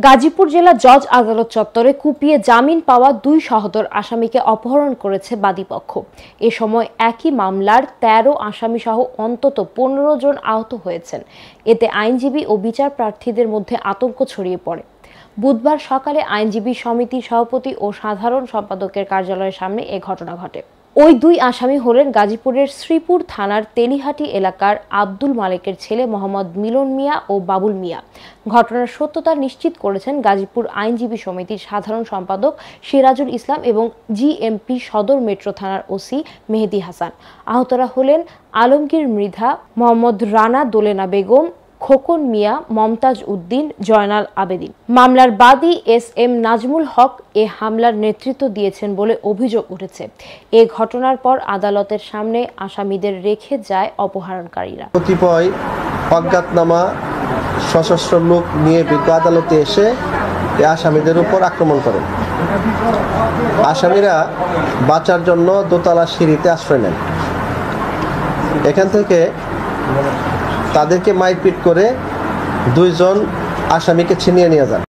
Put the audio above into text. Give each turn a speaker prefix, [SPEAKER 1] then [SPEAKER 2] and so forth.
[SPEAKER 1] গাজীপুর জেলা জজ আদালত চত্বরে কুপিয়ে জামিন পাওয়া দুই সহোদর আসামিকে অপহরণ করেছে বাদীপক্ষ। এ সময় একই মামলার ১৩ আসামি সহ অন্তত ১৫ জন আহত হয়েছেন। এতে আইনজীবী ও বিচার প্রার্থীদের মধ্যে আতঙ্ক ছড়িয়ে পড়ে। বুধবার সকালে আইনজীবী সমিতির সভাপতি ও সাধারণ সম্পাদকের কার্যালয়ের সামনে এ ঘটনা ঘটে। ওই দুই আসামি হলেন গাজীপুরের শ্রীপুর থানার তেলিহাটি এলাকার আব্দুল মালেকের ছেলে মোহাম্মদ মিলন মিয়া ও বাবুল মিয়া। ঘটনার সত্যতা নিশ্চিত করেছেন গাজীপুর আইনজীবী সমিতির সাধারণ সম্পাদক সিরাজুল ইসলাম এবং জিএমপি সদর মেট্রো থানার ওসি মেহেদী হাসান। আহতরা হলেন আলমগীর মৃধা, মোহাম্মদ রানা দোলেনা বেগম, খোকন মিয়া, মমতাজ উদ্দিন, জয়নাল আবেদিন। মামলার বাদী এস.এম. নাজমুল হক এ হামলার নেতৃত্ব দিয়েছেন বলে অভিযোগ উঠেছে। এ ঘটনার পর আদালতের সামনে আসামিদের রেখে যায় অপহরণকারীরা।
[SPEAKER 2] কতিপয় অজ্ঞাতনামা সশস্ত্র লোক নিয়ে বিজ্ঞ আদালতে এসে আসামিদের উপর আক্রমণ করেন। আসামিরা বাঁচার জন্য দোতলা সিঁড়িতে আশ্রয় নেন। এখান থেকে তাদেরকে মারপিট করে দুইজন আসামিকে ছিনিয়ে নিয়ে যান।